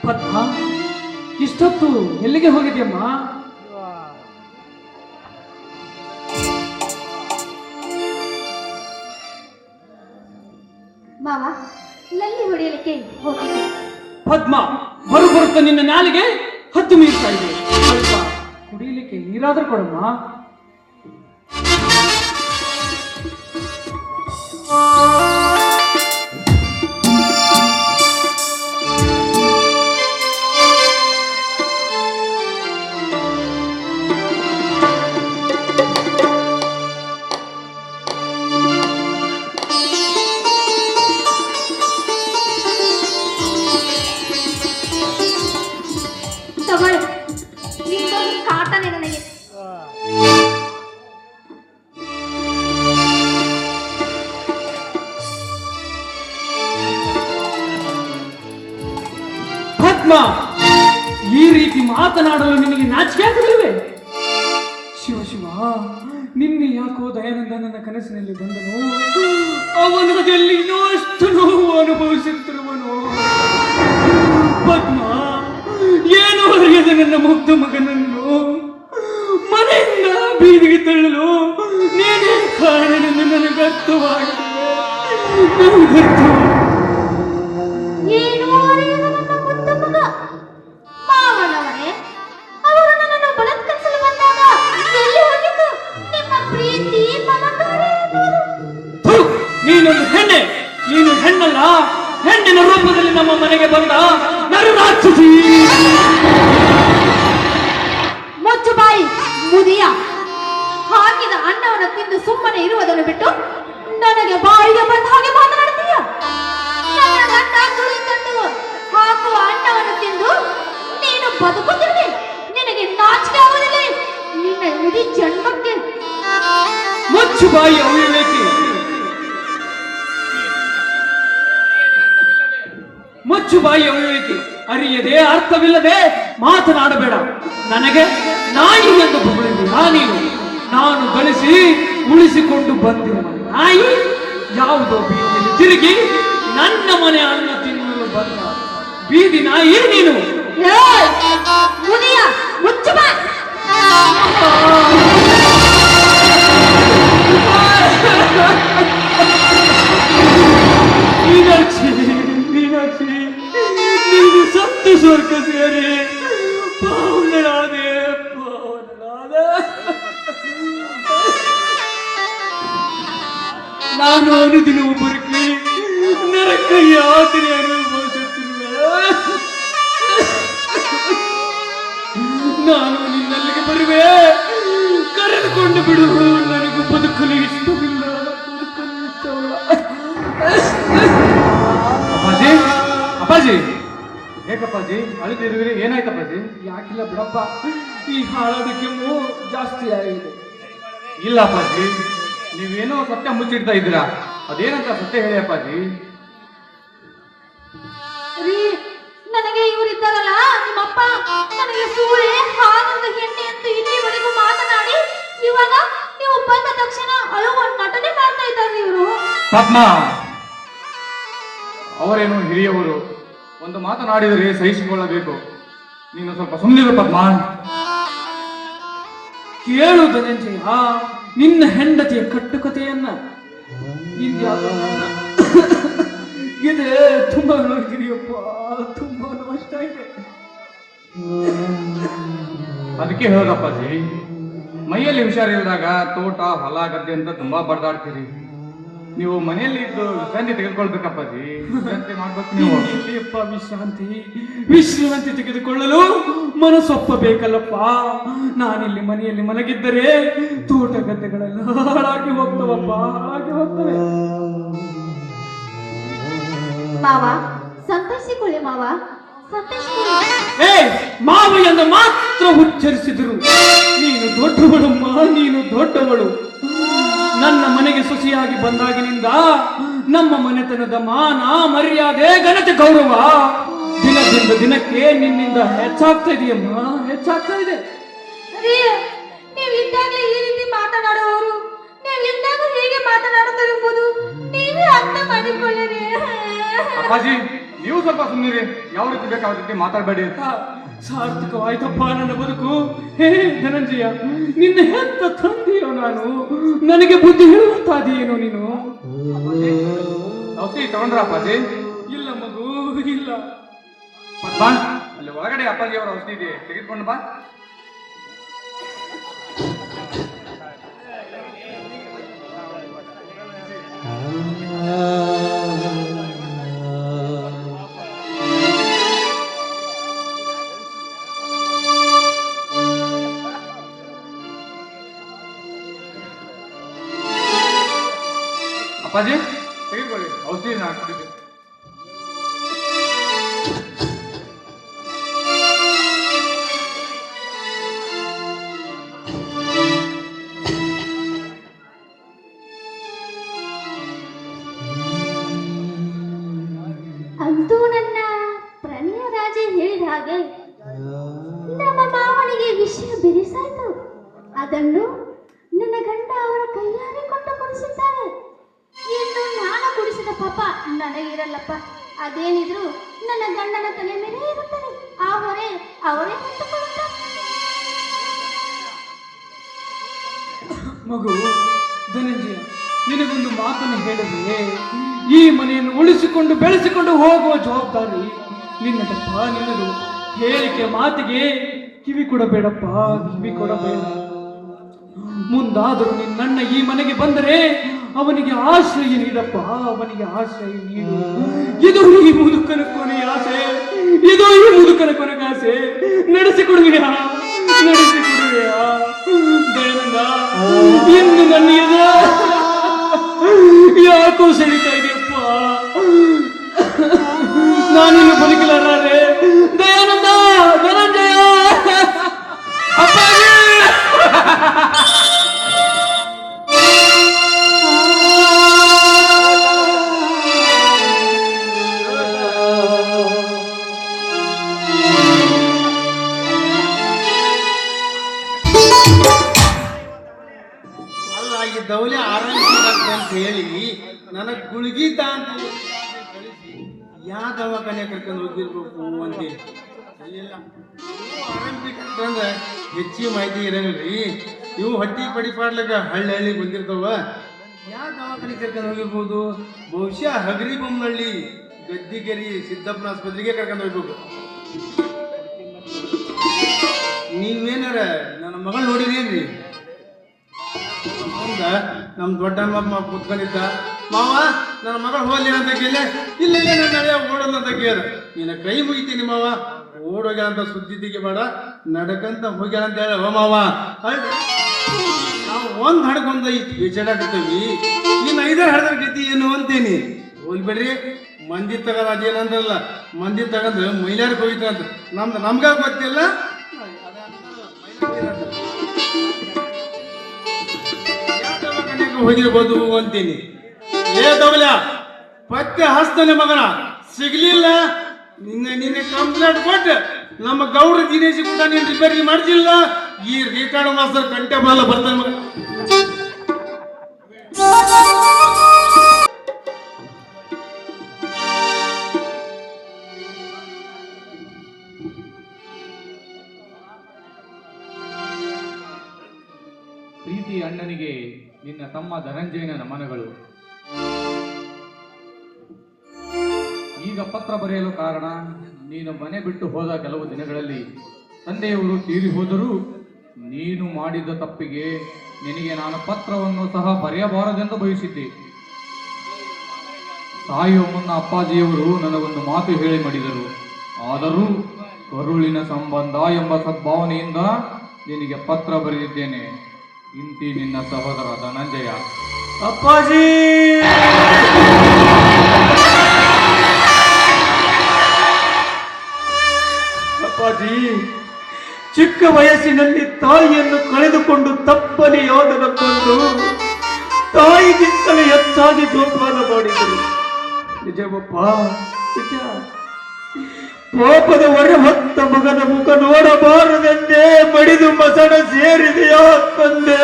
ಪದ್ಮ, ಇಷ್ಟೊತ್ತು ಎಲ್ಲಿಗೆ ಹೋಗಿದ್ಯಮ್ಮ? ಮಾವ, ಲಲ್ಲಿ ಹೊಡೆಯಲಿಕ್ಕೆ ಹೋಗಿದ್ದೆ. ಪದ್ಮ, ಬರುತ್ತ ನಿನ್ನ ನಾಲಿಗೆ ಹತ್ತು ಮೀರ್ತಾ ಇದೆ. ಸ್ವಲ್ಪ ಕುಡಿಯಲಿಕ್ಕೆ ನೀರಾದ್ರೂ ಕೊಡಮ್ಮ. ತಗೊಳ್ಳಿ, ನಿಮ್ದೊಂದು ಕಾಟನೆ ನನಗೆ. ಪದ್ಮ, ಈ ರೀತಿ ಮಾತನಾಡಲು ನಿನಗೆ ನಾಚಿಕೆ ಆಗಲಿವೆ? ಶಿವ ಶಿವ, ನಿನ್ನೆ ಯಾಕೋ ದಯಾನಂದ ನನ್ನ ಕನಸಿನಲ್ಲಿ ಬಂದನು. ಅವನ ಎಲ್ಲಿ ಅಷ್ಟು ನೋವು ಅನುಭವಿಸುತ್ತಿರುವನು. ಪದ್ಮ, ಏನು ಅರಿಯದ ನನ್ನ ಮುಗ್ಧ ಮಗನನ್ನು ಮನೆಯಿಂದ ಬೀದಿಗೆ ತಳ್ಳಲು ನೀನೇ ಕಾರಣನೆಂದು ನನಗರ್ಥವಾಗಿದೆ. ಏನು ಅರಿಯದ ನನ್ನ ಮುದ್ದ ಮಗ ಮಾವನವರೇ, ಅವರು ನನ್ನನ್ನು ಬಲಾತ್ಕರಿಸಲು ಬಂದಾಗ ಎಲ್ಲಿ ಹೋಗಿದ್ದು ನಿಮ್ಮ ಪ್ರೀತಿ ಮಮಕಾರ ಎನ್ನುವರು? ನೀನೊಂದು ಹೆಣ್ಣೆ, ನೀನು ಹೆಣ್ಣಲ್ಲ, ಹೆಣ್ಣಿನ ರೂಪದಲ್ಲಿ ನಮ್ಮ ಮನೆಗೆ ಬಂದ ನರರಾಕ್ಷಸಿ. ಮುಚ್ಚು ಬಾಯಿ ಮುದಿಯ. ಹಾಕಿದ ಅನ್ನವನ್ನು ತಿಂದು ಸುಮ್ಮನೆ ಇರುವುದನ್ನು ಬಿಟ್ಟು ನನಗೆ ಬಾಯಿಗೆ ಬಂದ ಹಾಗೆ ಮಾತನಾಡ್ತೀಯ. ನನ್ನ ಗಂಡ ಕುಳಿತುಕೊಂಡು ಹಾಕುವ ಅನ್ನವನ್ನು ತಿಂದು ನೀನು ಬದುಕುತ್ತಿರುವೆ. ನಿನಗೆ ನಾಚಿಕೆ ಆಗುವುದಿಲ್ಲ ನಿನ್ನ ಇಡೀ ಜನ್ಮಕ್ಕೆ. ಮುಚ್ಚು ಬಾಯಿ ಅವಿವೇಕಿ, ಮುಚ್ಚು ಬಾಯಿ ಅವಿವೇಕಿ. ಅರಿಯದೆ ಅರ್ಥವಿಲ್ಲದೆ ಮಾತನಾಡಬೇಡ. ನನಗೆ ನಾಯಿ ಎಂದು ಹೊಗಳಿದ್ದೀರಾ ನೀನು? ನಾನು ಗಳಿಸಿ ಉಳಿಸಿಕೊಂಡು ಬಂದಿರುವ ನಾಯಿ ಯಾವುದೋ ಬೀದಿಯಲ್ಲಿ ತಿರುಗಿ ನನ್ನ ಮನೆ ಅನ್ನ ತಿನ್ನಲು ಬಂದ ಬೀದಿ ನಾಯಿ ನೀನು. ಏಯ್, ಮುದಿಯ, ಮುಚ್ಚು ಬಾಯಿ. ಮೀನಾಕ್ಷಿ, ಮೀನಾಕ್ಷಿ, ನೀನು ಸತ್ತು ಸ್ವರ್ಗ ಸೇರಿ ಪಾವನಳಾದೆ, ಪಾವನಳಾದೆ. ನಾನು ಅನುದಿನವೂ ಬದುಕಿ ನರಕ ಯಾತನೆ ಅನುಭವಿಸುತ್ತಿರುವೆ. ನಾನು ನಿನ್ನಲ್ಲಿಗೆ ಬರುವೆ, ಕರೆದುಕೊಂಡು ಬಿಡು. ನನಗೂ ಬದುಕಲು ಇಷ್ಟವಿಲ್ಲ, ಬದುಕಲು ಇಷ್ಟವಿಲ್ಲ. ಅಪ್ಪಾಜಿ, ಅಪ್ಪಾಜಿ, ಹೇಗಪ್ಪಾಜಿ ಅಳಿದಿರುವಿರಿ? ಏನಾಯ್ತಪ್ಪಾಜಿ? ಯಾಕಿಲ್ಲ ಬಿಡಪ್ಪ, ಈ ಹಾಳಾದ ಕೆಮ್ಮು ಜಾಸ್ತಿ ಆಗಿದೆ. ಇಲ್ಲ ಅಪ್ಪಾಜಿ, ನೀವೇನೋ ಸತ್ಯ ಮುಚ್ಚಿಡ್ತಾ ಇದ್ದೀರಾ. ಅದೇನಂತ ಸತ್ಯ ಹೇಳಿ ಅಪ್ಪಾಜಿ. ರೀ, ನನಗೆ ಇವರಿದ್ದಾರಲ್ಲ ನಿಮ್ಮಪ್ಪ, ನನಗೆ ಸೂಳೆ ಹಾಗಂದು ಹೆಣ್ಣೆ ಅಂತ ಇಲ್ಲಿವರೆಗೂ ಮಾತನಾಡಿ ಇವಾಗ ನೀವು ಬಂದ ತಕ್ಷಣ ಅಳುವ ನಟನೆ ಮಾಡ್ತಾ ಇದ್ದಾರೆ ಇವರು. ಪದ್ಮ, ಅವರೇನು ಹಿರಿಯವರು, ಒಂದು ಮಾತನಾಡಿದರೆ ಸಹಿಸಿಕೊಳ್ಳಬೇಕು. ನೀನು ಸ್ವಲ್ಪ ಸುಮ್ಮನಿರು ಪದ್ಮ. ಕೇಳು ಧನಂಜಯ, ನಿನ್ನ ಹೆಂಡತಿಯ ಕಟ್ಟುಕತೆಯನ್ನ. ಇದ್ಯಾವುದೋ ನನ್ನ ಇದೆ, ತುಂಬಾ ನೋಡ್ತೀರಿಯಪ್ಪ, ತುಂಬಾ ನಷ್ಟ ಇದೆ. ಅದಕ್ಕೆ ಹೇಳೋದಪ್ಪಾಜಿ, ಮೈಯಲ್ಲಿ ಹುಷಾರಿಲ್ಲದಾಗ ತೋಟ ಹೊಲ ಗದ್ದೆ ಅಂತ ತುಂಬಾ ಬಡ್ದಾಡ್ತೀರಿ. ನೀವು ಮನೆಯಲ್ಲಿ ಇದ್ದು ವಿಶ್ರಾಂತಿ ತೆಗೆದುಕೊಳ್ಬೇಕಪ್ಪಾಜಿ. ವಿಶ್ರಾಂತಿ ಮಾಡ್ಬೇಕು ನೀವು. ಎಲ್ಲಿಯಪ್ಪ ವಿಶ್ರಾಂತಿ? ವಿಶ್ರಾಂತಿ ತೆಗೆದುಕೊಳ್ಳಲು ಮನಸ್ಸೊಪ್ಪ ಬೇಕಲ್ಲಪ್ಪ. ನಾನಿಲ್ಲಿ ಮನೆಯಲ್ಲಿ ಮಲಗಿದ್ದರೆ ತೋಟ ಗದ್ದೆಗಳೆಲ್ಲ ಹಾಳಾಗಿ ಹೋಗ್ತವಪ್ಪ, ಹಾಳಾಗಿ ಹೋಗ್ತವೆ. ಮಾವ, ಸಂತೈಸಿಕೊಳ್ಳಿ ಮಾವ, ಸಂತೈಸಿಕೊಳ್ಳಿ. ಏ ಮಾವ ಎಂದು ಮಾತ್ರ ಉಚ್ಚರಿಸಿದರು. ನೀನು ದೊಡ್ಡವಳಮ್ಮ, ನೀನು ದೊಡ್ಡವಳು. ನನ್ನ ಮನೆಗೆ ಸೊಸೆಯಾಗಿ ಬಂದಾಗಿನಿಂದ ನಮ್ಮ ಮನೆತನದ ಮಾನ ಮರ್ಯಾದೆ ಘನತೆ ಗೌರವ ದಿನದಿಂದ ದಿನಕ್ಕೆ ನಿನ್ನಿಂದ ಹೆಚ್ಚಾಗ್ತಾ ಇದೆಯಮ್ಮ, ಹೆಚ್ಚಾಗ್ತಾ ಇದೆ. ನೀವು ಇದ್ದಾಗಲೇ ಈ ರೀತಿ ಮಾತನಾಡುವವರು ನೀವು ಇದ್ದಾಗ ಹೇಗೆ ಮಾತನಾಡುತ್ತಾರೆ ಎಂಬುದು ನೀವೇ ಅರ್ಥ ಮಾಡಿಕೊಳ್ಳಿರಿ. ಅಪ್ಪಾಜಿ ನೀವು ಸ್ವಲ್ಪ ಸುಮ್ಮನಿರಿ. ಯಾವ ರೀತಿ ಬೇಕು ಯಾವ ರೀತಿ ಮಾತಾಡಬೇಡಿ. ಸಾರ್ಥಕವಾಯ್ತಪ್ಪ ನನ್ನ ಬದುಕು. ಹೇ ಧನಂಜಯ, ನಿನ್ನ ಹೆತ್ತ ತಂದೆಯೋ ನಾನು. ನನಗೆ ಬುದ್ಧಿ ಹೇಳುವಂತಾದೆಯೇನೋ ನೀನು? ಔಷಧಿ ತಗೊಂಡ್ರ ಅಪ್ಪಾಜಿ? ಇಲ್ಲ ಮಗು, ಇಲ್ಲ. ಬಾ, ಅಲ್ಲಿ ಒಳಗಡೆ ಅಪ್ಪಾಜಿ ಅವರ ಔಷಧಿ ಇದೆ, ತೆಗೆದುಕೊಂಡು ಬಾ. ಅಪ್ಪಾಜಿ ತೆಗೆದುಕೊಳ್ಳಿ, ಔಷಧಿ ನಾನು ಕುಡಿತೀನಿ. ಅಂತೂ ನನ್ನ ಪ್ರಣಯ ರಾಜ ಹೇಳಿದ ಹಾಗೆ ನಮ್ಮ ಮಾವನಿಗೆ ವಿಷಯ ಬಿರಿಸಾಯ್ತು. ಅದನ್ನು ನನ್ನ ಗಂಡ ಅವರ ಕೈಯಾರೆ ಕೊಟ್ಟು ಕುಡಿಸಿದ್ದಾರೆ. ಇನ್ನು ನಾನು ಕುಡಿಸಿದ ಪಾಪ ನನಗಿರಲ್ಲಪ್ಪ. ಅದೇನಿದ್ರು ನನ್ನ ಗಂಡನ ತಲೆ ಮೇಲೆ ಇರುತ್ತದೆ. ಆ ಹೊರೆ ಅವರೇ ಹೊತ್ತುಕೊಳ್ಳುತ್ತಾರೆ. ಮಗು ಧನಂಜಯ, ನಿನಗೊಂದು ಮಾತನ್ನು ಹೇಳಿದ್ರೆ, ಈ ಮನೆಯನ್ನು ಉಳಿಸಿಕೊಂಡು ಬೆಳೆಸಿಕೊಂಡು ಹೋಗುವ ಜವಾಬ್ದಾರಿ ನಿನ್ನದಪ್ಪ, ನಿನ್ನದು. ಹೇಳಿಕೆ ಮಾತಿಗೆ ಕಿವಿ ಕೊಡಬೇಡಪ್ಪ, ಕಿವಿ ಕೊಡಬೇಡ. ಮುಂದಾದರೂ ನಿನ್ನಣ್ಣ ಈ ಮನೆಗೆ ಬಂದರೆ ಅವನಿಗೆ ಆಶ್ರಯ ನೀಡಪ್ಪ, ಅವನಿಗೆ ಆಶ್ರಯ ನೀಡು. ಇದು ಈ ಮುದುಕನ ಕೊನೆಯ ಆಸೆ, ಇದು ಈ ಮುದುಕನ ಕೊನೆಯ ಆಸೆ. ನಡೆಸಿಕೊಡುವೆಯಾ, ನಡೆಸಿಕೊಡುವೆಯಾ ದಯಾನಂದ? ಇನ್ನು ನನ್ನ ಎದೆ ಯಾಕೋ ಸೆಳಿತಾ ಇದೆಯಪ್ಪ. ನಾನಿನ್ನು ಬದುಕಲಾರೆ. ದಯಾನಂದ, ಧನಂಜಯ, ಅಪ್ಪಾಜಿ. ಅಲ್ಲ, ಈ ದೌಲೆ ಆರಂಭಿಸಿದ ಅಂತ ಹೇಳಿ ನನಗೆ ಗುಳಿಗಿದ್ದ ಅಂತ ಕಳಿಸಿ ಯಾವ ದವಾಖಾನೆ ಕರ್ಕೊಂಡು ಹೋಗಿರ್ಬೇಕು ಅಂತೇಳಿ. ಅಲ್ಲಿಲ್ಲ, ಆರಂಭಿಕ ಅಂತಂದ್ರೆ ಹೆಚ್ಚಿನ ಮಾಹಿತಿ ಇರಂಗಿಲ್ರಿ. ಇವು ಹೊಟ್ಟಿ ಪಡಿಪಾಡ್ಲಿಕ್ಕೆ ಹಳ್ಳಿ ಹಳ್ಳಿಗೆ ಬಂದಿರ್ತಾವ. ಯಾವ ದವಾಖಾನೆ ಕರ್ಕೊಂಡು ಹೋಗಿರ್ಬೋದು? ಬಹುಶಃ ಹಗರಿ ಬೊಮ್ಮನಹಳ್ಳಿ ಗದ್ದಿಗೆರಿ ಸಿದ್ದಪ್ಪನ ಆಸ್ಪತ್ರೆಗೆ ಕರ್ಕೊಂಡು ಹೋಗ್ಬೇಕು. ನೀವೇನಾರ ನನ್ನ ಮಗಳು ನೋಡಿರೇನ್ರಿ? ಹೌದಾ? ನಮ್ಮ ದೊಡ್ಡ ಅಮ್ಮ ಕೂತ್ಕೊಂಡಿದ್ದ, ಮಾವ ನನ್ನ ಮಗಳು ಹೋಗ್ಲಿ ಅಂತ ಕೇಳಿ, ಇಲ್ಲ ಇಲ್ಲ ನನ್ನ ನಡೆಯ ಓಡೋಲ್ಲ ಅಂತ ಕೇಳ. ನಿನ್ನ ಕೈ ಮುಗಿತೀನಿ ಮಾವ, ಓಡೋಗ್ಯಾಳ ಅಂತ ಸುದ್ದಿ ತೆಗಿಬೇಡ, ನಡಕಂತ ಹೋಗ್ಯಾಳ ಅಂತ ಹೇಳ. ಓ ಮಾವ, ನಾವು ಒಂದು ಹಡ್ಕೊಂಡ ಬೇಚಾಡಾಕತ್ತೀವಿ, ಇನ್ನು 5 ಹಡ್ದ್ರ ಗತಿ ಏನು ಅಂತೇನಿ. ಹೋಗ್ಬಿಡ್ರಿ, ಮಂದಿ ತಗದ ಅದೇನಂದ್ರಲ್ಲ, ಮಂದಿ ತಗಂದು ಮೈಲಾರ್ಗೆ ಹೋಗಿತ್ತಂತ. ನಮ್ಗ ಗೊತ್ತಿಲ್ಲ. ಹೋಗಿರ್ಬೋದು ಅಂತೀನಿ. ಏ ದೌಲ್ಯ, ಪತ್ತೆ ಹಸ್ತನೆ ಮಗನ ಸಿಗ್ಲಿಲ್ಲ. ನಿನ್ನೆ ಕಂಪ್ಲೇಂಟ್ ಕೊಟ್ಟು ನಮ್ಮ ಗೌಡ್ರ ದಿನೇಶ್ ಕೂಡ ನೀನು ರಿಪೇರಿ ಮಾಡ್ತಿಲ್ಲ. ಈ ರಿಕಾರ್ಡ್ ಮಾಸ್ತರ್ ಕಂಟೆ ಬಾಲ ಬರ್ತಾನೆ ಮಗ. ಪ್ರೀತಿ ಅಣ್ಣನಿಗೆ ನಿನ್ನ ತಮ್ಮ ಧನಂಜಯನ ನಮನಗಳು. ಈಗ ಪತ್ರ ಬರೆಯಲು ಕಾರಣ, ನೀನು ಮನೆ ಬಿಟ್ಟು ಹೋದ ಕೆಲವು ದಿನಗಳಲ್ಲಿ ತಂದೆಯವರು ತೀರಿ ಹೋದರೂ ನೀನು ಮಾಡಿದ ತಪ್ಪಿಗೆ ನಿನಗೆ ನಾನು ಪತ್ರವನ್ನು ಸಹ ಬರೆಯಬಾರದೆಂದು ಬಯಸಿದ್ದೆ. ಸಾಯುವ ಮುನ್ನ ಅಪ್ಪಾಜಿಯವರು ನನಗೊಂದು ಮಾತು ಹೇಳಿ ಮಾಡಿದರು. ಆದರೂ ಕರುಳಿನ ಸಂಬಂಧ ಎಂಬ ಸದ್ಭಾವನೆಯಿಂದ ನಿನಗೆ ಪತ್ರ ಬರೆದಿದ್ದೇನೆ. ಇಂತಿ ನಿನ್ನ ಸಹೋದರ ಧನಂಜಯ. ಅಪ್ಪಾಜಿ, ಅಪ್ಪಾಜಿ, ಚಿಕ್ಕ ವಯಸ್ಸಿನಲ್ಲಿ ತಾಯಿಯನ್ನು ಕಳೆದುಕೊಂಡು ತಪ್ಪಲಿ ಯೋಧನಕ್ಕೊಂದು ತಾಯಿಗಿಂತಲೂ ಹೆಚ್ಚಾಗಿ ಜೋಪಾನ ಮಾಡಿದರು. ನಿಜವಪ್ಪ, ನಿಜ. ಪಾಪದ ಹೊರೆ ಹೊತ್ತ ಮಗನ ಮುಖ ನೋಡಬಾರದೆಂದೇ ಮಡಿದು ಮಸಣ ಸೇರಿದೆಯಾ ತಂದೆ?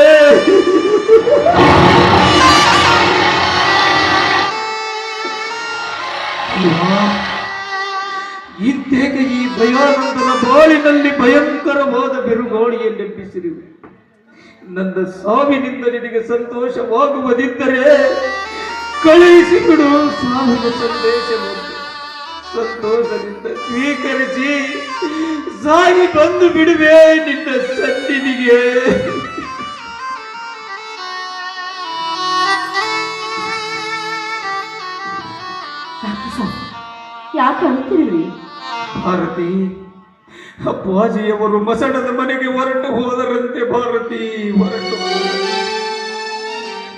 ಇಂತೇಕೆ ಈ ಭಯಾನಂದನ ಬಾಳಿನಲ್ಲಿ ಭಯಂಕರವಾದ ಬಿರುಗಾಳಿಯನ್ನೆಬ್ಬಿಸಿರುವೆ. ನನ್ನ ಸಾವಿನಿಂದ ನಿನಗೆ ಸಂತೋಷವಾಗುವುದಿದ್ದರೆ ಕಳುಹಿಸಿಬಿಡು ಸಾವಿನ ಸಂದೇಶವನ್ನು. ಸಂತೋಷದಿಂದ ಸ್ವೀಕರಿಸಿ ಸಾಗಿ ಬಂದು ಬಿಡುವೆ ನಿನ್ನ ಸನ್ನಿಧಿಗೆ. ಯಾಕೆ ಅಳುತ್ತಿರುವಿ? ಭಾರತಿ, ಅಪ್ಪಾಜಿಯವರು ಮಸಣದ ಮನೆಗೆ ಹೊರಟು ಹೋದರಂತೆ. ಭಾರತಿ ಹೊರಟು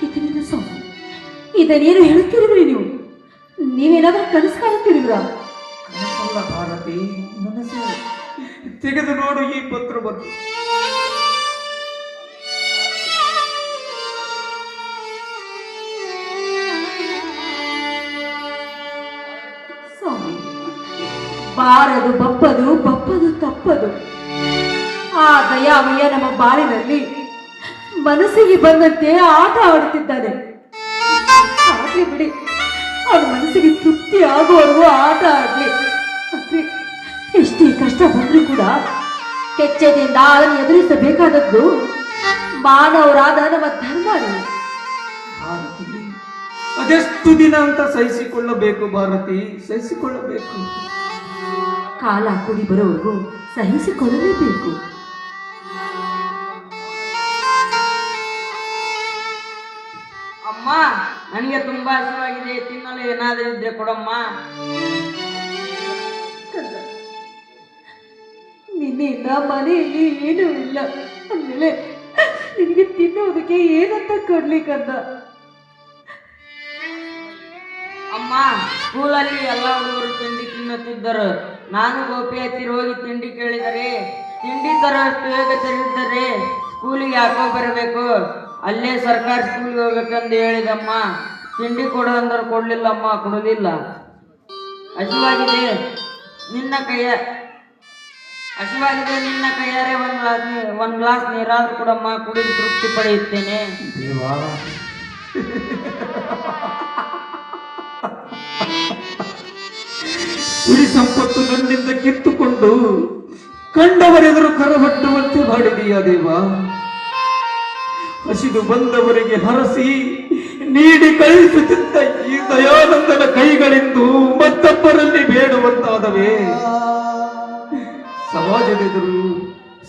ಇದರಿಂದ ಸ್ವಾಮಿ, ಇದನ್ನೇನು ಹೇಳುತ್ತಿರುವಿರಿ ನೀವು? ನೀವೇನಾದ್ರೂ ಕನಸು ಕಾಣುತ್ತಿರುವಿರಾ? ಕನಸಲ್ಲ ಭಾರತಿ, ಮನಸ್ಸು. ತೆಗೆದು ನೋಡು ಈ ಪತ್ರವನ್ನು. ಸ್ವಾಮಿ, ಬಾರದು ಬಪ್ಪದು, ಬಪ್ಪದು ತಪ್ಪದು. ಆ ದಯಾಮಯ್ಯ ನಮ್ಮ ಬಾಳಿನಲ್ಲಿ ಮನಸ್ಸಿಗೆ ಬಂದಂತೆ ಆಟ ಆಡುತ್ತಿದ್ದಾನೆ. ಆಗ್ಲಿ ಬಿಡಿ, ಅವನ ಮನಸ್ಸಿಗೆ ತೃಪ್ತಿ ಆಗುವವರೆಗೂ ಆಟ ಆಡ್ಲಿ. ಆದ್ರೆ ಎಷ್ಟೇ ಕಷ್ಟ ಬಂದ್ರೂ ಕೂಡ ಕೆಚ್ಚೆದಿಂದ ಅದನ್ನು ಎದುರಿಸಬೇಕಾದದ್ದು ಮಾನವರಾದ ನಮ್ಮ ಧರ್ಮ. ಭಾರತಿ, ಅದೆಷ್ಟು ದಿನ ಅಂತ ಸಹಿಸಿಕೊಳ್ಳಬೇಕು ಭಾರತಿ, ಸಹಿಸಿಕೊಳ್ಳಬೇಕು. ಕಾಲ ಕೂಡಿ ಬರೋವರೆಗೂ ಸಹಿಸಿಕೊಳ್ಳಲೇಬೇಕು. ಅಮ್ಮ, ನನಗೆ ತುಂಬಾ ಹಸಿವಾಗಿದೆ, ತಿನ್ನಲು ಏನಾದರೂ ಇದ್ರೆ ಕೊಡಮ್ಮ. ನಿನ್ನೆಯಿಂದ ಮನೆಯಲ್ಲಿ ಏನೂ ಇಲ್ಲ ಅಂದಮೇಲೆ ನಿನಗೆ ತಿನ್ನುವುದಕ್ಕೆ ಏನಂತ ಕೊಡ್ಲಿಕ್ಕಂದ? ಅಮ್ಮ, ಸ್ಕೂಲಲ್ಲಿ ಎಲ್ಲ ಹುಡುಗರು ತಿಂಡಿ ತಿನ್ನುತ್ತಿದ್ದರು. ನಾನು ಗೋಪಿ ಹತ್ತಿರ ಹೋಗಿ ತಿಂಡಿ ಕೇಳಿದರೆ ತಿಂಡಿ ತರುವಷ್ಟು ಬೇಗ ತರಿಸಿದರೆ ಸ್ಕೂಲಿಗೆ ಯಾಕೋ ಬರಬೇಕು, ಅಲ್ಲೇ ಸರ್ಕಾರಿ ಸ್ಕೂಲಿಗೆ ಹೋಗ್ಬೇಕಂದು ಹೇಳಿದಮ್ಮ. ತಿಂಡಿ ಕೊಡು ಅಂದ್ರೆ ಕೊಡ್ಲಿಲ್ಲಮ್ಮ, ಕೊಡಲಿಲ್ಲ. ಹಸಿವಾಗಿದೆ ನಿನ್ನ ಕೈಯಾರೆ ಒಂದ್ ಗ್ಲಾಸ್ ನೀರಾದ್ರೂ ಕೊಡಮ್ಮ, ಕುಡಿದು ತೃಪ್ತಿ ಪಡೆಯುತ್ತೇನೆ. ಸಿರಿ ಸಂಪತ್ತು ನನ್ನಿಂದ ಕಿತ್ತುಕೊಂಡು ಕಂಡವರೆದುರು ಕರಬಟ್ಟುವಂತೆ ಮಾಡಿದೀಯ ದೇವ. ಹಸಿದು ಬಂದವರಿಗೆ ಹರಸಿ ನೀಡಿ ಕಳಿಸುತ್ತಿದ್ದ ಈ ದಯಾನಂದನ ಕೈಗಳಿಂದ ಮತ್ತೊಬ್ಬರಲ್ಲಿ ಬೇಡುವಂತಾದವೇ.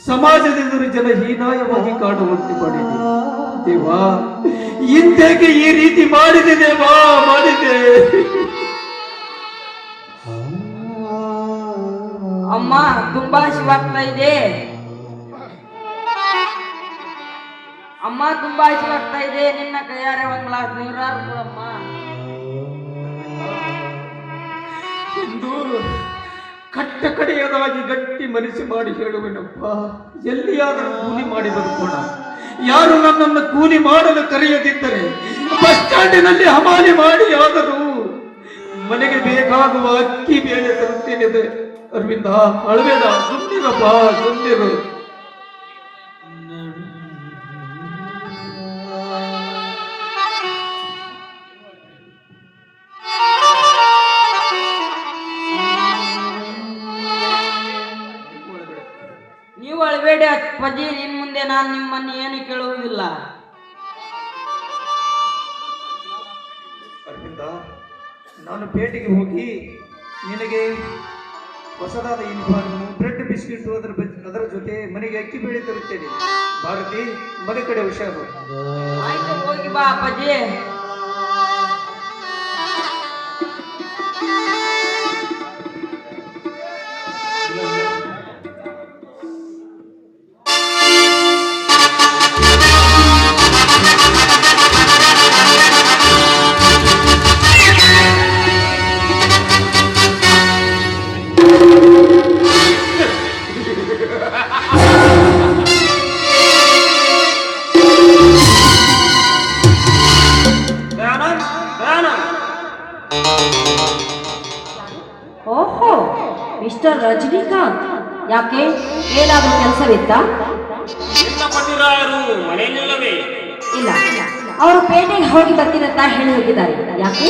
ಸಮಾಜದೆದುರು ಜನ ಹೀನಾಯವಾಗಿ ಕಾಣುವಂತೆ ಮಾಡಿದೆ ದೇವಾ. ಇಂತೇಕೆ ಈ ರೀತಿ ಮಾಡಿದೆ ದೇವಾ, ಮಾಡಿದೆ. ಅಮ್ಮ, ತುಂಬಾ ಹಸಿವಾಗ್ತಾ ಇದೆ. ಅಮ್ಮ, ತುಂಬಾ ಹಸಿವಾಗ್ತಾ ಇದೆ. ನಿನ್ನ ಕೈಯಾರೆ ಒಂದ್ ಗ್ಲಾಸ್ ನೀರಾರು ಕೊಡಮ್ಮ. ಎಂದು ಕಟ್ಟ ಕಡೆಯದಾಗಿ ಗಟ್ಟಿ ಮನಸ್ಸು ಮಾಡಿ ಹೇಳುವೆನಪ್ಪ. ಎಲ್ಲಿಯಾದರೂ ಕೂಲಿ ಮಾಡಿ ಬದುಕೋಣ. ಯಾರು ನನ್ನನ್ನು ಕೂಲಿ ಮಾಡಲು ಕರೆಯದಿದ್ದರೆ ಬಸ್ ಸ್ಟ್ಯಾಂಡಿನಲ್ಲಿ ಹಮಾಲಿ ಮಾಡಿ ಆದರೂ ಮನೆಗೆ ಬೇಕಾಗುವ ಅಕ್ಕಿ ಬೇಳೆ ತರುತ್ತೇನೆ. ಅರವಿಂದ, ಅಳಬೇಡ, ಸುಂದಿರಪ್ಪ, ಸುಂದಿರು. ನೀವು ಅಳಬೇಡಿ ಅಪ್ಪಾಜಿ, ಇನ್ ಮುಂದೆ ನಾನು ನಿಮ್ಮನ್ನು ಏನು ಕೇಳುವುದಿಲ್ಲ. ಅರವಿಂದ, ನಾನು ಪೇಟೆಗೆ ಹೋಗಿ ನಿನಗೆ ಹೊಸದಾದ ಯೂನಿಫಾರ್ಮ್, ಬ್ರೆಡ್, ಬಿಸ್ಕಿಟ್ ಅದರ ಜೊತೆ ಮನೆಗೆ ಅಕ್ಕಿ ಬೇಳೆ ತರುತ್ತೇನೆ. ಭಾರತಿ, ಮನೆ ಕಡೆ ಹುಷಾರು. ಆಯ್ತು, ಹೋಗಿ ಬಾ ಅಪ್ಪಾಜಿ. ಓಹೋ, ಮಿಸ್ಟರ್ ರಜನಿಕಾಂತ್, ಯಾಕೆ ಏನಾದ್ರೂ ಕೆಲಸವಿತ್ತಾ? ನಿನ್ನ ಪತಿರಾಯರು ಮನೆಯಲ್ಲಿಲ್ಲವೇ? ಇಲ್ಲ, ಅವರು ಪೇಟೆಗೆ ಹೋಗಿ ಬರ್ತೀರಂತ ಹೇಳಿ ಹೋಗಿದ್ದಾರೆ. ಯಾಕೆ?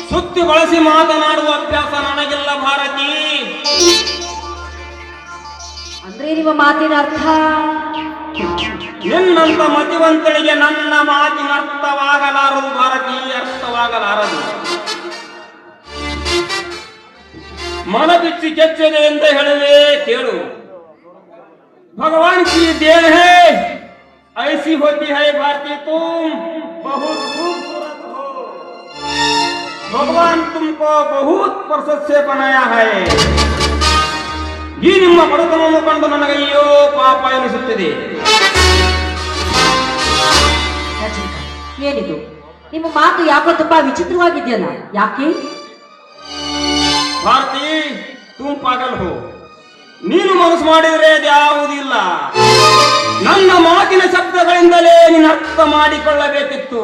ಸುತ್ತಿ ಬಳಸಿ ಮಾತನಾಡುವ ಅಭ್ಯಾಸ ನನಗಿಲ್ಲ ಭಾರತಿ. ಅಂದ್ರೆ ನಿಮ್ಮ ಮಾತಿನ ಅರ್ಥ? ನಿನ್ನಂತ ಮತಿವಂತಳಿಗೆ ನನ್ನ ಮಾತಿನ ಅರ್ಥವಾಗಲಾರದು ಭಾರತಿ, ಅರ್ಥವಾಗಲಾರದು. ಮನ ಬಿಚ್ಚಿ ಕೆಚ್ಚದೆ ಅಂತ ಹೇಳುವೆ ಕೇಳು. भगवान की देन है, ऐसी होती है भारती, तुम बहुत खूबसूरत हो. भगवान तुमको बहुत वर्षों से बनाया है. ಈ ನಿಮ್ಮ ಬಡತನವನ್ನು ಕಂಡು ನನಗೆ ಅಯ್ಯೋ ಪಾಪ ಎನಿಸುತ್ತಿದೆ. ರಜನಿಕಾ, ಏನಿದು ನಿಮ್ಮ ಮಾತು ಯಾಕೋ ತುಂಬಾ ವಿಚಿತ್ರವಾಗಿದೆಯಲ್ಲ, ಯಾಕೆ? ಭಾರತಿ, ತುಮ್ ಪಾಗಲ್ ಹೋ. ನೀನು ಮನಸ್ಸು ಮಾಡಿದರೆ ಅದ್ಯಾವುದಿಲ್ಲ. ನನ್ನ ಮಾತಿನ ಶಬ್ದಗಳಿಂದಲೇ ನೀನು ಅರ್ಥ ಮಾಡಿಕೊಳ್ಳಬೇಕಿತ್ತು.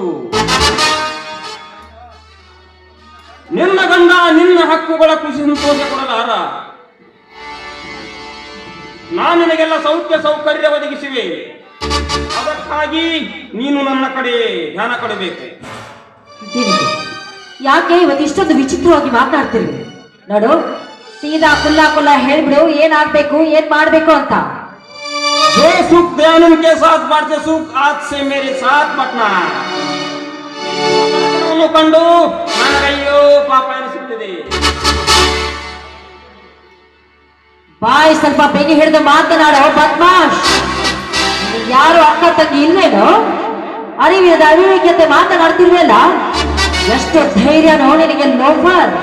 ನಿನ್ನ ಗಂಡ ನಿನ್ನ ಹಕ್ಕುಗಳ ಖುಷಿ ಸಂತೋಷ ಕೊಡಲಾರ. ನಾನು ನಿನಗೆಲ್ಲ ಸೌಖ್ಯ ಸೌಕರ್ಯ ಒದಗಿಸಿವೆ. ಅದಕ್ಕಾಗಿ ನೀನು ನನ್ನ ಕಡೆ ಧ್ಯಾನ ಕೊಡಬೇಕು. ಇದೇನಿದು? ಯಾಕೆ ಇವತ್ತಿಷ್ಟೊಂದು ವಿಚಿತ್ರವಾಗಿ ಮಾತನಾಡ್ತಿರ್ವಿ? ನೋಡು, ಸೀದಾ ಕುಲ್ಲ ಹೇಳ್ಬಿಡು, ಏನಾಗ್ಬೇಕು ಏನ್ ಮಾಡ್ಬೇಕು ಅಂತ. जो सुख ध्यान के साथ बांटते सुख आज से मेरे साथ बटना. ಕಂಡು ನನಗಯ್ಯೋ ಪಾಪ ಎನಿಸುತ್ತಿದೆ. ಬಾಯ್ ಸ್ವಲ್ಪ ಬೆಂಕಿ ಹಿಡಿದು ಮಾತನಾಡೋ ಬದ್ಮಾಶ್. ಯಾರು ಅಕ್ಕ ತಂಗಿ ಇಲ್ವೇನೋ? ಅರಿವಿರದ ಅವಿವೇಕತೆ ಮಾತನಾಡ್ತಿರ್ವಲ್ಲ, ಎಷ್ಟು ಧೈರ್ಯನೋ ನಿನಗೆ ಲೋಫರ್.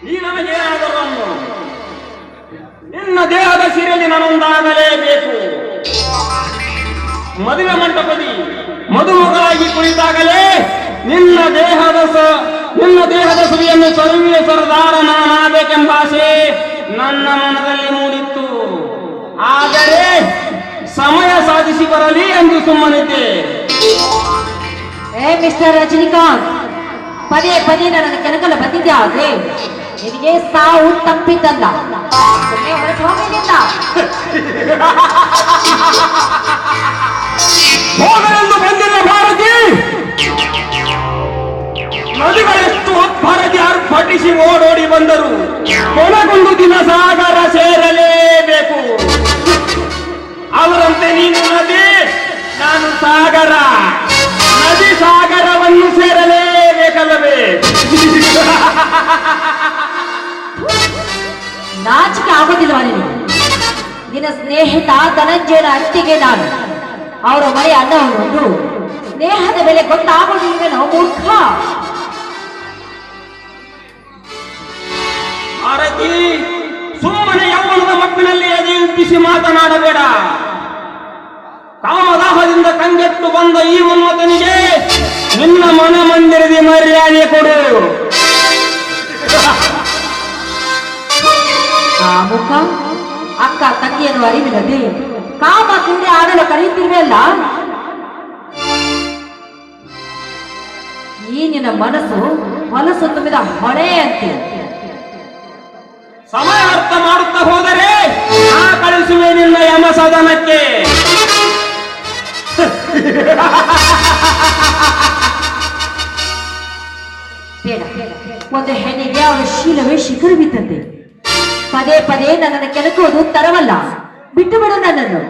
ನೀ ನನಗೇನಾದರೂ ಅನ್ನು. ನಿನ್ನ ದೇಹದ ಸಿರಿಯಲ್ಲಿ ನಾನೊಂದಾಗಲೇಬೇಕು. ಮದುವೆ ಮಂಟಪದಿ ಮದುಮಗಳಾಗಿ ಕುಳಿತಾಗಲೇ ನಿನ್ನ ದೇಹದ ಸುರಿಯನ್ನು ಸರುವಿನ ಸರದಾರ ನಾನಾಗಬೇಕೆಂಬ ಆಸೆ ನನ್ನ ಮನದಲ್ಲಿ ಮೂಡಿತ್ತು. ಆದರೆ ಸಮಯ ಸಾಧಿಸಿ ಬರಲಿ ಎಂದು ಸುಮ್ಮನಿದ್ದೆ. ಏ ಮಿಸ್ಟರ್ ರಜನಿಕಾಂತ್, ಪದೇ ಪದೇ ನನ್ನ ಕೆನಕಲು ಬಂದಿದ್ದೆ, ಆದ್ರೆ ನಿನಗೆ ಸಾವು ತಪ್ಪಿದ್ದಲ್ಲ. ಸುಮ್ಮನೆ ಹೊರಟು ಹೋಗಲಿಲ್ಲ. ಹೋಗಲೆಂದು ಬಂದಿಲ್ಲ ಭಾರತಿ. ನದಿಗಳೆಷ್ಟು ಭಾರತಿ ಆರ್ಭಟಿಸಿ ಓಡೋಡಿ ಬಂದರು. ಕೊನೆಗೊಂದು ದಿನ ಸಾಗರ ಸೇರಲೇಬೇಕು. ಅವರಂತೆ ನೀನು ನದಿ, ನಾನು ಸಾಗರ. ನದಿ ಸಾಗರವನ್ನು ಸೇರಲೇಬೇಕಲ್ಲವೇ? ನಾಚಿಕೆ ಆಗೋದಿಲ್ವಾ ನಿನಗೆ? ನಿನ್ನ ಸ್ನೇಹಿತ ಧನಂಜಯನ ಅತ್ತಿಗೆ ನಾನು. ಅವರ ಮನೆ ಅನ್ನವನ್ನು ಸ್ನೇಹದ ಬೆಲೆ ಗೊತ್ತಾಗೋದಿಲ್ವೇನೋ ಮೂರ್ಖ. ಭಾರತಿ, ಸುಮ್ಮನೆ ಯೌವನದ ಮಕ್ಕಳಲ್ಲಿ ಅದೇ ಉಬ್ಬಿಸಿ ಮಾತನಾಡಬೇಡ. ಕಾಮದಾಹದಿಂದ ಕಂಗೆಟ್ಟು ಬಂದ ಈ ಮನ್ಮಥನಿಗೆ ನಿನ್ನ ಮನ ಮಂದಿರದ ಮರ್ಯಾದೆ ಕೊಡು. ಆ ಮುಖ ಅಕ್ಕ ತಂಗಿಯನ್ನು ಅರಿವಿಲ್ಲದೆ ಕಾಮ ಕ್ರೀಡೆ ಆಡಲು ಕರೆಯುತ್ತಿರುವೆಯಲ್ಲ, ಈ ನಿನ್ನ ಮನಸ್ಸು ಹೊಲಸು ತುಂಬಿದ ಹೊಳೆ ಅಂತೆ. ಸಮಯ ಅರ್ಥ ಮಾಡುತ್ತಾ ಹೋದರೆ ನಾ ಕಳಿಸುವೆ ನಿನ್ನ ಯಮ ಸದನಕ್ಕೆ. ಬೇಡ, ಒಂದು ಹೆಣ್ಣಿಗೆ ಅವಳ ಶೀಲವೇ ಶಿಖರವಿದ್ದಂತೆ. ಪದೇ ಪದೇ ನನ್ನನ್ನು ಕೆಣಕುವುದು ತರವಲ್ಲ. ಬಿಟ್ಟು ಬಿಡು ನನ್ನನ್ನು.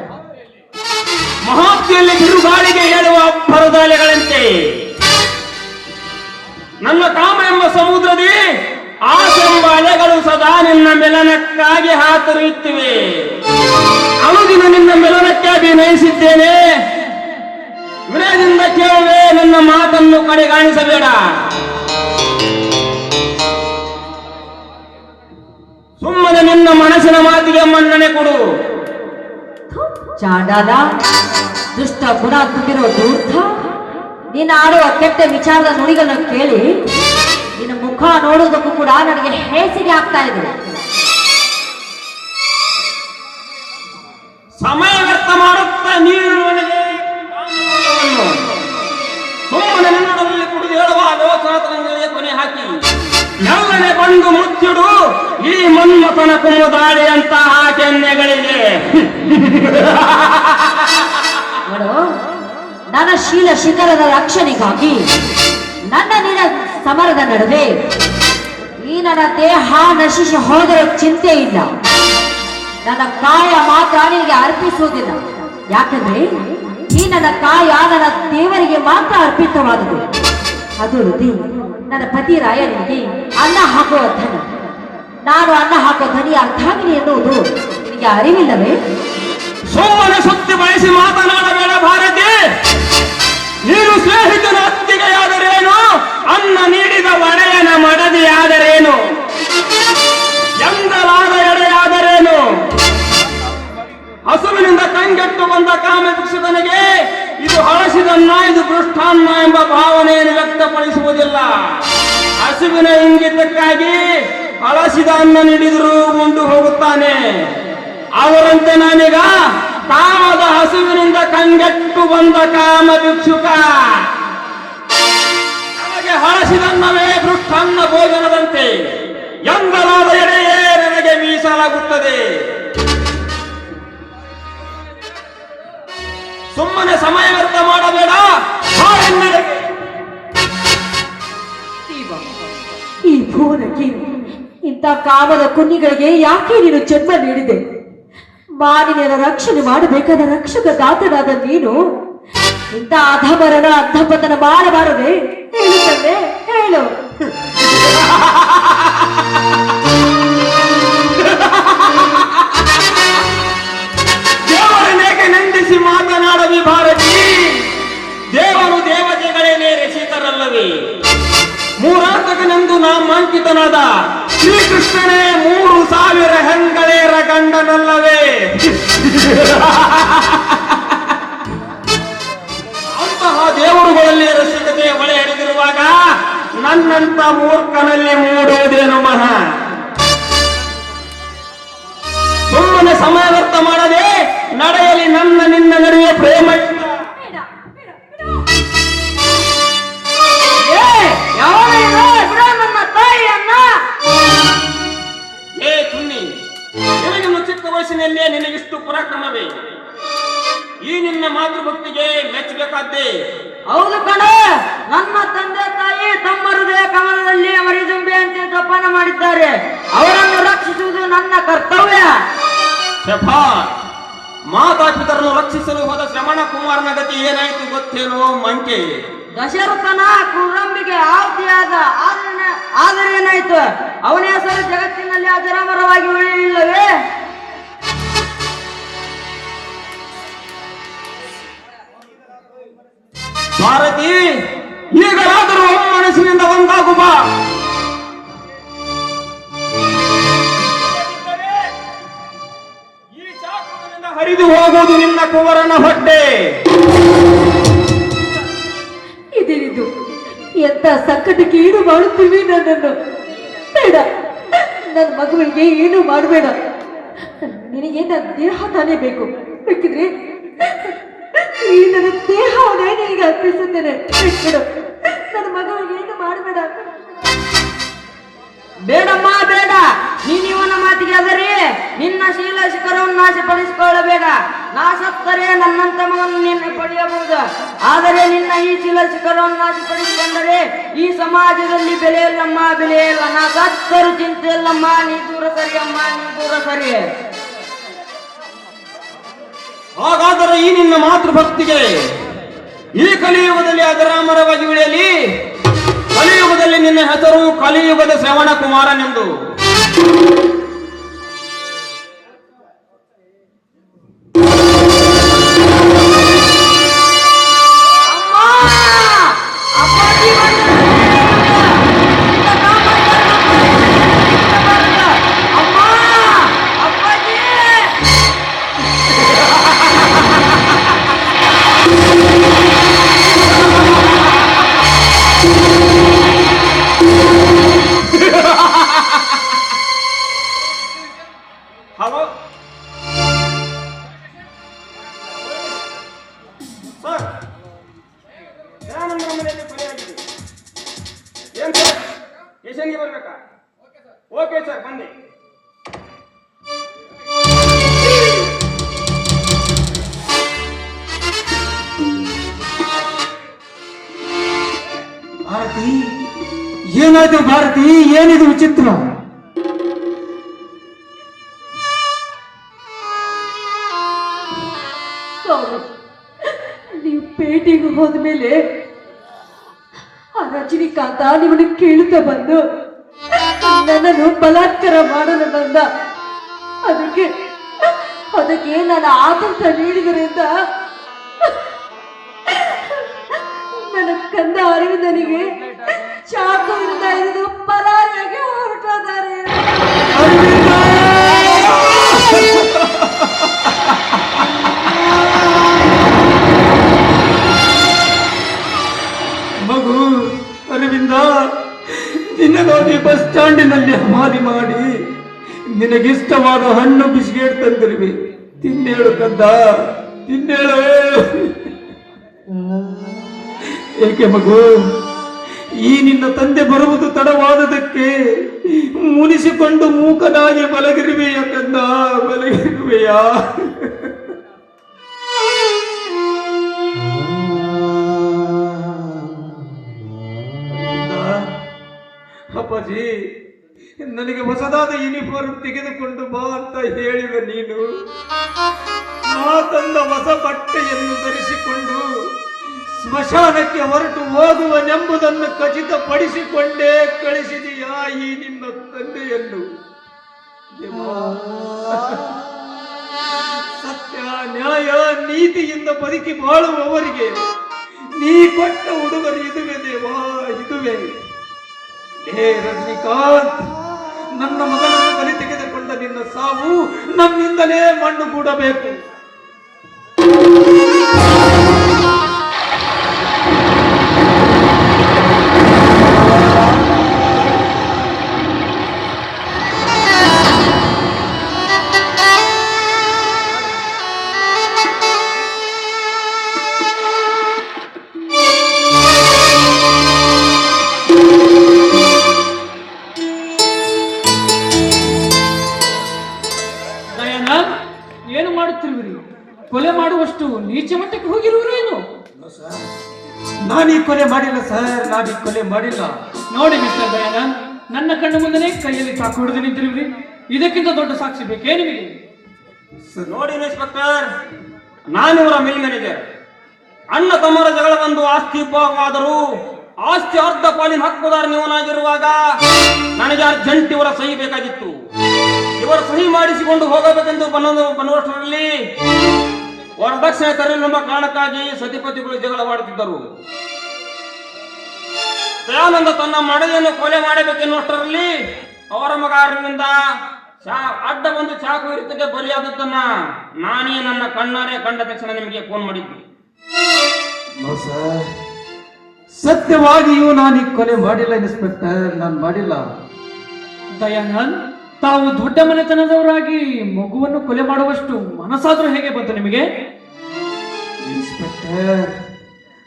ಮಹಾಪ್ತಿಯಲ್ಲಿ ಬಿರುಗಾಳಿಗೆ ಹೇಳುವ ಅಬ್ಬರದ ಅಲೆಗಳಂತೆ ನನ್ನ ಕಾಮ ಎಂಬ ಸಮುದ್ರದಿ ಆಸೆಂಬ ಅಲೆಗಳು ಸದಾ ನಿನ್ನ ಮೆಲನಕ್ಕಾಗಿ ಹಾತೊರೆಯುತ್ತಿವೆ. ಅನುದಿನ ನಿನ್ನ ಮೆಲನಕ್ಕೆ ಅಭಿನಯಿಸಿದ್ದೇನೆ. ವಿನಯದಿಂದ ಕೇಳುವೆ, ನನ್ನ ಮಾತನ್ನು ಕಡೆಗಾಣಿಸಬೇಡ. ಸುಮ್ಮನೆ ನಿನ್ನ ಮನಸ್ಸಿನ ಮಾತಿಗೆ ಮನ್ನಣೆ ಕೊಡು. ಚಾಂಡಾಲ, ದುಷ್ಟ ಗುಣ ತುಂಬಿರೋ ಧೂರ್ತ, ನೀನು ಆಡುವ ಕೆಟ್ಟ ವಿಚಾರದ ನುಡಿಗಳನ್ನು ಕೇಳಿ ನಿನ್ನ ಮುಖ ನೋಡುವುದಕ್ಕೂ ಕೂಡ ನನಗೆ ಹೇಸಿಗೆ ಆಗ್ತಾ ಇದೆ. ಸಮಯ ವ್ಯರ್ಥ ಮಾಡುತ್ತಾ ನೀನು ನನಗೆ ಸುಮ್ಮನೆ ನಿನ್ನೊಡನಲ್ಲಿ ಕುಡಿದು ಹೇಳುವ ಲೋಕನಾಥನಿಗೆ ಕೊನೆ ಹಾಕಿ ಮೆಲ್ಲನೆ ಬಂದು ಮುಚ್ಚಿಡು. ಈ ಮನ್ಮಥನ ಕುಮುದಾಡಿಯಂತಹ ಕೆನ್ನೆಗಳಿಗೆ ನೋಡು, ನನ್ನ ಶೀಲ ಶಿಖರದ ರಕ್ಷಣೆಗಾಗಿ ನನ್ನ ನಿನ್ನ ಸಮರದ ನಡುವೆ ಈ ನನ್ನ ದೇಹ ನಶಿಸಿ ಹೋದರೆ ಚಿಂತೆ ಇಲ್ಲ. ನನ್ನ ಕಾಯ ಮಾತ್ರ ನಿನಗೆ ಅರ್ಪಿಸುವುದಿಲ್ಲ. ಯಾಕಂದ್ರೆ ಈ ನನ್ನ ಕಾಯ ನನ್ನ ದೇವರಿಗೆ ಮಾತ್ರ ಅರ್ಪಿತವಾದುದು. ಅದು ಅಲ್ಲದೆ ನನ್ನ ಪತಿ ರಾಯನಿಗೆ ಅನ್ನ ಹಾಕುವ ಧನ. ನಾನು ಅನ್ನ ಹಾಕುವ ಧನಿ ಅರ್ಧಾಂಗಿನಿ ಎನ್ನುವುದು ನಿನಗೆ ಅರಿವಿಲ್ಲವೇ? ಸುಮ್ಮನೆ ಸುತ್ತಿ ಬಯಸಿ ಮಾತನಾಡಬೇಡ ಭಾರತಿ. ನೀನು ಸ್ನೇಹಿತನ ಅತ್ತಿಗೆಯಾದರೇನು, ಅನ್ನ ನೀಡಿದ ಒಡೆಯನ ಮಡದಿಯಾದರೇನು, ಎಂದಲಾದ ಎಡೆಯಾದರೇನು, ಹಸುವಿನಿಂದ ಕಂಗೆಟ್ಟು ಬಂದ ಕಾಮಭಿಕ್ಷುಕನಿಗೆ ಇದು ಹಳಸಿದನ್ನ, ಇದು ಪೃಷ್ಠಾನ್ನ ಎಂಬ ಭಾವನೆಯನ್ನು ವ್ಯಕ್ತಪಡಿಸುವುದಿಲ್ಲ. ಹಸುವಿನ ಇಂಗಿತಕ್ಕಾಗಿ ಹಳಸಿದ ಅನ್ನ ನೀಡಿದರೂ ಉಂಡು ಹೋಗುತ್ತಾನೆ. ಅವರಂತೆ ನಾನೀಗ ಕಾಮದ ಹಸುವಿನಿಂದ ಕಂಗೆಟ್ಟು ಬಂದ ಕಾಮ ಭಿಕ್ಷುಕ. ನನಗೆ ಹಳಸಿದನ್ನವೇ ಪೃಷ್ಠಾನ್ನ ಭೋಜನದಂತೆ, ಎಂದಲಾದ ಎಡೆಯೇ ನನಗೆ ಮೀಸಲಾಗುತ್ತದೆ. ಸುಮ್ಮನೆ ಸಮಯ ವ್ಯರ್ಥ ಮಾಡಬೇಡ. ಈ ಭುವನಕ್ಕೆ ಇಂಥ ಕಾಮದ ಕುನ್ನಿಗಳಿಗೆ ಯಾಕೆ ನೀನು ಜನ್ಮ ನೀಡಿದೆ? ಮಾನಿನ ರಕ್ಷಣೆ ಮಾಡಬೇಕಾದ ರಕ್ಷಕ ದಾತನಾದ ನೀನು ಇಂಥ ಅಧಮರನ ಅಧಪತನ ಮಾಡಬಾರದೆ? ಹೇಳು ತಂದೆ, ಹೇಳು. ದೇವರನ್ನೇಕೆ ನಂದಿಸಿ ಮಾತನಾಡವಿ ಭಾರತಿ? ದೇವರು ದೇವತೆಗಳೇನೇ ರಚಿತರಲ್ಲವೇ? ಮೂರಾರ್ಥಕನೆಂದು ನಾಮಾಂಕಿತನಾದ ಶ್ರೀಕೃಷ್ಣನೇ 3000 ಹೆಂಗಳೆಯರ ಗಂಡನಲ್ಲವೇ? ಅಂತಹ ದೇವರುಗಳಲ್ಲಿ ರಸಿಕತೆ ಒಳೆ ಹಿಡಿದಿರುವಾಗ ನನ್ನಂತ ಮೂರ್ಖನಲ್ಲಿ ಮೂಡುವುದೇನು ಮಹಾ? ಸುಮ್ಮನೆ ಸಮಯ ವ್ಯರ್ಥ ಮಾಡದೆ ನಡೆಯಲಿ ನನ್ನ ನಿನ್ನ ನಡುವೆ ಪ್ರೇಮ. ನನ್ನ ತಾಯಿಯನ್ನ ಏ ತುನ್ನಿ, ನಿನಗಿನ್ನು ಚಿಕ್ಕ ವಯಸ್ಸಿನಲ್ಲೇ ನಿನಗಿಷ್ಟು ಪರಾಕ್ರಮವೇ? ಈ ನಿನ್ನ ಮಾತೃಭಕ್ತಿಗೆ ಮೆಚ್ಚಬೇಕಾದ್ದೇ. ಹೌದು ಕಣ, ನನ್ನ ತಂದೆ ತಾಯಿ ತಮ್ಮ ಹೃದಯ ಕಮಲದಲ್ಲಿ ಮರಿದುಂಬೆ ಅಂತ ಜಪಾನ ಮಾಡಿದ್ದಾರೆ. ಅವರನ್ನು ರಕ್ಷಿಸುವುದು ನನ್ನ ಕರ್ತವ್ಯ. ಮಾತಾಪಿತರನ್ನು ರಕ್ಷಿಸಲು ಹೋದ ಶ್ರವಣ ಕುಮಾರನ ಗತಿ ಏನಾಯ್ತು ಗೊತ್ತೇನೋ ಮಂಕೆ? ದಶರಥನ ಕುರಂಬಿಗೆ ಆಹುತಿಯಾದ. ಆದರೆ ಏನಾಯ್ತು? ಅವನ ಹೆಸರು ಜಗತ್ತಿನಲ್ಲಿ ಅಜರಾಮರವಾಗಿ ಉಳಿಯಲಿಲ್ಲವೇ? ಭಾರತಿ, ಈಗಲಾದರೂ ಮನಸ್ಸಿನಿಂದ ಒಂದಾಗು ಬಾ. ಈ ಚಾಕುವಿನಿಂದ ಹರಿದು ಹೋಗುವುದು ನಿನ್ನ ಕುವರನ ಹೊಟ್ಟೆ. ಇದೇನಿದು? ಎಂತ ಸಂಕಟಕ್ಕೆ ಏನು ಮಾಡುತ್ತೀವಿ ನನ್ನನ್ನು? ಬೇಡ, ನನ್ನ ಮಗುವಿಗೆ ಏನು ಮಾಡಬೇಡ. ನಿನಗೆ ನನ್ನ ದೇಹ ತಾನೇ ಬೇಕು. ಬೇಕಿದ್ರೆ ಈ ನನ್ನ ದೇಹವನ್ನೇ ನಿನಗೆ ಅರ್ಪಿಸುತ್ತೇನೆ. ಬಿಡು, ನನ್ನ ಮಗುವಿಗೆ ಏನು ಮಾಡಬೇಡ. ಬೇಡಮ್ಮ ಬೇಡ. ನೀನಿವನ ಮಾತಿಗೆ ಅದರಿ ನಿನ್ನ ಶೀಲ ಶಿಖರವನ್ನು ನಾಶಪಡಿಸಿಕೊಳ್ಳಬೇಡ. ನಾ ಸತ್ತರೆ ನನ್ನಂತ ಮಗನ್ನು ನಿನ್ನ ಪಡೆಯಬಹುದು. ಆದರೆ ನಿನ್ನ ಈ ಶೀಲ ಶಿಖರವನ್ನು ನಾಶಪಡಿಸಿಕೊಂಡರೆ ಈ ಸಮಾಜದಲ್ಲಿ ಬೆಲೆ ಇಲ್ಲಮ್ಮ, ಬೆಲೆ ಇಲ್ಲ. ನಾ ಸತ್ತರು ಚಿಂತೆ ಇಲ್ಲಮ್ಮ. ನೀ ದೂರ ಸರಿ ಅಮ್ಮ, ನೀ ದೂರ ಸರಿ. ಹಾಗಾದರೆ ಈ ನಿನ್ನ ಮಾತೃಭಕ್ತಿಗೆ ಈ ಕಲಿಯುಗದಲ್ಲಿ ಅಜರಾಮರವಾಗಿ ಉಳಿಯಲಿ. ಕಲಿಯುಗದಲ್ಲಿ ನಿನ್ನ ಹೆಸರು ಕಲಿಯುಗದ ಶ್ರವಣ ಕುಮಾರನೆಂದು. ಹಲೋ ಸರ್, ದಯಾನಂದರ ಮನೆಯಲ್ಲಿ ಕೊನೆಯಾಗಿದೆ. ಏನ್ ಸರ್, ಸ್ಟೇಷನ್ಗೆ ಬರ್ಬೇಕಾ? ಓಕೆ ಸರ್, ಬನ್ನಿ. ಏನಾಯ್ತು ಭಾರತಿ, ಏನಿದು ವಿಚಿತ್ರ? ಹೌದು, ನೀವು ಪೇಟೆಗೆ ಹೋದ್ಮೇಲೆ ಆ ರಜನಿಕಾಂತ ನಿಮ್ಮನ್ನು ಕೇಳುತ್ತಾ ಬಂದು ನನ್ನನ್ನು ಬಲಾತ್ಕಾರ ಮಾಡಲು ಬಂದ. ಅದಕ್ಕೆ ನಾನು ಆತಂಕ ನೀಡಿದರಿಂದ ನನ್ನ ಕಂದ ಅರವಿಂದನಿಗೆ ಚಾಕುವಿನಿಂದ ಹಿಡಿದು ಪರಾರಿಯಾಗಿ ಹೊರಟಿದ್ದಾರೆ. ಮಗು ಅರವಿಂದ, ನಿನಗಾಗಿ ಬಸ್ ಸ್ಟ್ಯಾಂಡಿನಲ್ಲಿ ಹಮಾಲಿ ಮಾಡಿ ನಿನಗಿಷ್ಟವಾದ ಹಣ್ಣು ಬಿಸ್ಕೆಟ್ ತಂದಿರುವೆ. ತಿನ್ನೇಳು ಕಂದ, ತಿನ್ನೇಳು. ಏಕೆ ಮಗು, ಈ ನಿನ್ನ ತಂದೆ ಬರುವುದು ತಡವಾದದಕ್ಕೆ ಮುನಿಸಿಕೊಂಡು ಮೂಕನಾಗಿ ಮಲಗಿರುವೆಯ ಕಂದ, ಮಲಗಿರುವೆಯಾ? ಅಪ್ಪಾಜಿ, ನನಗೆ ಹೊಸದಾದ ಯೂನಿಫಾರ್ಮ್ ತೆಗೆದುಕೊಂಡು ಬಾ ಅಂತ ಹೇಳಿದ ನೀನು ನಾ ತಂದ ಹೊಸ ಬಟ್ಟೆಯನ್ನು ಧರಿಸಿಕೊಂಡು ಸ್ಮಶಾನಕ್ಕೆ ಹೊರಟು ಹೋಗುವನೆಂಬುದನ್ನು ಖಚಿತಪಡಿಸಿಕೊಂಡೇ ಕಳಿಸಿದೆಯಾ ಈ ನಿನ್ನ ತಂದೆಯನ್ನು? ಸತ್ಯ, ನ್ಯಾಯ, ನೀತಿಯಿಂದ ಬದುಕಿ ಬಾಳುವವರಿಗೆ ನೀ ಕೊಟ್ಟ ಉಡುಗೊರೆ ಇದುವೆ ದೇವಾ, ಇದುವೆ. ಹೇ ರಜನಿಕಾಂತ್, ನನ್ನ ಮಗನನ್ನು ಬಲಿ ತೆಗೆದುಕೊಂಡ ನಿನ್ನ ಸಾವು ನನ್ನಿಂದಲೇ ಮಣ್ಣು ಕೂಡಬೇಕು. ಏನು ಮಾಡುತ್ತಿರುವಿರಿ? ಕೊಲೆ ಮಾಡುವಷ್ಟು ನೀಚ ಮಟ್ಟಕ್ಕೆ ಹೋಗಿರುವುರೇನು? ನಾನು ಈ ಕೊಲೆ ಮಾಡಿಲ್ಲ ಸರ್, ನಾನು ಈ ಕೊಲೆ ಮಾಡಿಲ್ಲ. ನೋಡಿ ಮಿಸ್ಟರ್ ದಯಾನಂದ್, ನನ್ನ ಕಣ್ಣು ಮುಂದೆನೇ ಕೈಯಲ್ಲಿ ಚಾಕು ಹಿಡಿದು ನಿಂತಿರುವಿರಿ. ಇದಕ್ಕಿಂತ ದೊಡ್ಡ ಸಾಕ್ಷಿ ಬೇಕೇ ನಿಮಗೆ? ನೋಡಿ ಇನ್ಸ್ಪೆಕ್ಟರ್, ನಾನು ಇವರ ಮಿಲ್ ಮ್ಯಾನೇಜರ್. ಅಣ್ಣ ತಮ್ಮರ ಜಗಳ ಬಂದು ಆಸ್ತಿ ಉಪವಾದರೂ ಆಸ್ತಿ ಅರ್ಧ ಪಾಲಿನ ಹಕ್ಕುದಾರ ನೀವನಾಗಿರುವಾಗ ನನಗೆ ಅರ್ಜೆಂಟ್ ಇವರ ಸಹಿ ಬೇಕಾಗಿತ್ತು. ಇವರು ಸಹಿ ಮಾಡಿಸಿಕೊಂಡು ಹೋಗಬೇಕೆಂದು ಬನ್ನುವಷ್ಟರಲ್ಲಿ ವರದಕ್ಷಿಣೆ ತರಲೆಂಬ ಕಾರಣಕ್ಕಾಗಿ ಸತಿಪತಿಗಳು ಜಗಳವಾಡುತ್ತಿದ್ದರು. ದಯಾನಂದ ತನ್ನ ಮಡದಿಯನ್ನು ಕೊಲೆ ಮಾಡಬೇಕೆನ್ನುವಷ್ಟರಲ್ಲಿ ಅವರ ಮಗ ಅರವಿಂದ ಅಡ್ಡ ಬಂದು ಚಾಕು ಇರುತ್ತಕ್ಕೆ ಬಲಿಯಾದದ್ದನ್ನ ನಾನೇ ನನ್ನ ಕಣ್ಣಾರೆ ಕಂಡ ತಕ್ಷಣ ನಿಮಗೆ ಫೋನ್ ಮಾಡಿದ್ದು. ಸತ್ಯವಾಗಿಯೂ ನಾನು ಈ ಕೊಲೆ ಮಾಡಿಲ್ಲ ಇನ್ಸ್ಪೆಕ್ಟರ್, ನಾನು ಮಾಡಿಲ್ಲ. ದಯಾನಂದ್, ತಾವು ದೊಡ್ಡ ಮನೆತನದವರಾಗಿ ಮಗುವನ್ನು ಕೊಲೆ ಮಾಡುವಷ್ಟು ಮನಸ್ಸಾದ್ರೂ ಹೇಗೆ ಬಂತು ನಿಮಗೆ? ಇನ್ಸ್ಪೆಕ್ಟರ್,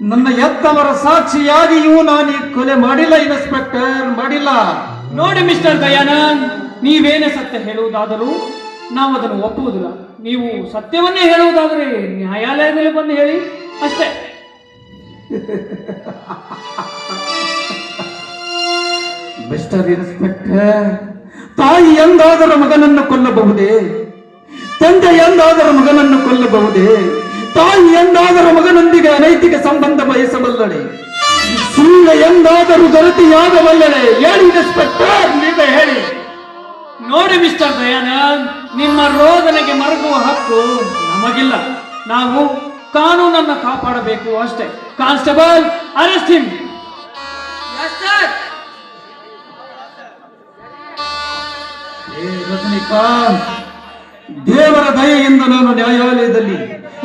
ನನ್ನ ಎತ್ತವರ ಸಾಕ್ಷಿಯಾಗಿಯೂ ನಾನು ಈ ಕೊಲೆ ಮಾಡಿಲ್ಲ ಇನ್ಸ್ಪೆಕ್ಟರ್, ಮಾಡಿಲ್ಲ. ನೋಡಿ ಮಿಸ್ಟರ್ ದಯಾನಂದ್, ನೀವೇನೇ ಸತ್ಯ ಹೇಳುವುದಾದರೂ ನಾವು ಅದನ್ನು ಒಪ್ಪುವುದಿಲ್ಲ. ನೀವು ಸತ್ಯವನ್ನೇ ಹೇಳುವುದಾದರೆ ನ್ಯಾಯಾಲಯದಲ್ಲಿ ಬಂದು ಹೇಳಿ ಅಷ್ಟೇ. ಮಿಸ್ಟರ್ ಇನ್ಸ್ಪೆಕ್ಟರ್, ತಾಯಿ ಎಂದಾದರ ಮಗನನ್ನು ಕೊಲ್ಲಬಹುದೇ? ತಂದೆ ಎಂದಾದರ ಮಗನನ್ನು ಕೊಲ್ಲಬಹುದೇ? ತಾಯಿ ಎಂದಾದರ ಮಗನೊಂದಿಗೆ ಅನೈತಿಕ ಸಂಬಂಧ ಬಯಸಬಲ್ಲಳೆ? ಸುಳ್ಳು ಎಂದಾದರೂ ಗರತಿಯಾಗಬಲ್ಲಳೆ? ಹೇಳಿ ಇನ್ಸ್ಪೆಕ್ಟರ್, ನೀವೇ ಹೇಳಿ. ನೋಡಿ ಮಿಸ್ಟರ್ ದಯಾನಂದ್, ನಿಮ್ಮ ರೋದನೆಗೆ ಮರಗುವ ಹಕ್ಕು ನಮಗಿಲ್ಲ. ನಾವು ಕಾನೂನನ್ನು ಕಾಪಾಡಬೇಕು ಅಷ್ಟೇ. Constable, arrest him. ರಜನಿಕಾಂತ್, ದೇವರ ದಯೆಯಿಂದ ನಾನು ನ್ಯಾಯಾಲಯದಲ್ಲಿ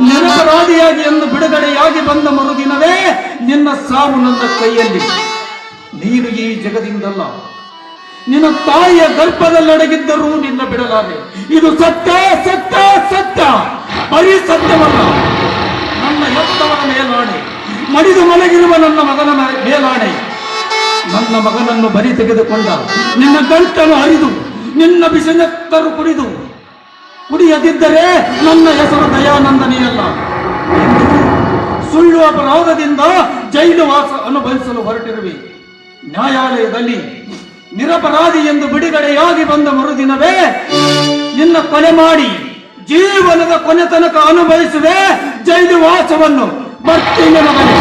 ನಿರಪರಾಧಿಯಾಗಿ ಎಂದು ಬಿಡುಗಡೆಯಾಗಿ ಬಂದ ಮರುದಿನವೇ ನಿನ್ನ ಸಾವು ನನ್ನ ಕೈಯಲ್ಲಿ. ನೀನು ಈ ಜಗದಿಂದಲ್ಲ, ನಿನ್ನ ತಾಯಿಯ ಗರ್ಭದಲ್ಲಡಗಿದ್ದರೂ ನಿನ್ನ ಬಿಡಲಾರೆ. ಇದು ಸತ್ಯ, ಸತ್ಯ, ಸತ್ಯ, ಬರೀ ಸತ್ಯವಲ್ಲ. ನನ್ನ ಎತ್ತವರ ಮೇಲಾಣೆ, ಮಡಿದು ಮಲಗಿರುವ ನನ್ನ ಮಗನ ಮೇಲಾಣೆ. ನನ್ನ ಮಗನನ್ನು ಬಲಿ ತೆಗೆದುಕೊಂಡ ನಿನ್ನ ಗಂಟನ್ನು ಹರಿದು ನಿನ್ನ ಬಿಸಿನೆತ್ತರು ಕುಡಿಯದಿದ್ದರೆ ನನ್ನ ಹೆಸರು ದಯಾನಂದನೇ ಅಲ್ಲ. ಸುಳ್ಳು ಅಪರಾಧದಿಂದ ಜೈಲು ವಾಸ ಅನುಭವಿಸಲು ಹೊರಟಿರುವೆ. ನ್ಯಾಯಾಲಯದಲ್ಲಿ ನಿರಪರಾಧಿ ಎಂದು ಬಿಡುಗಡೆಯಾಗಿ ಬಂದ ಮರುದಿನವೇ ನಿನ್ನ ಕೊಲೆ ಮಾಡಿ ಜೀವನದ ಕೊನೆ ತನಕ ಅನುಭವಿಸುವೆ ಜೈಲು ವಾಸವನ್ನು. ಬರ್ತೀನಿ ಮಗನೇ.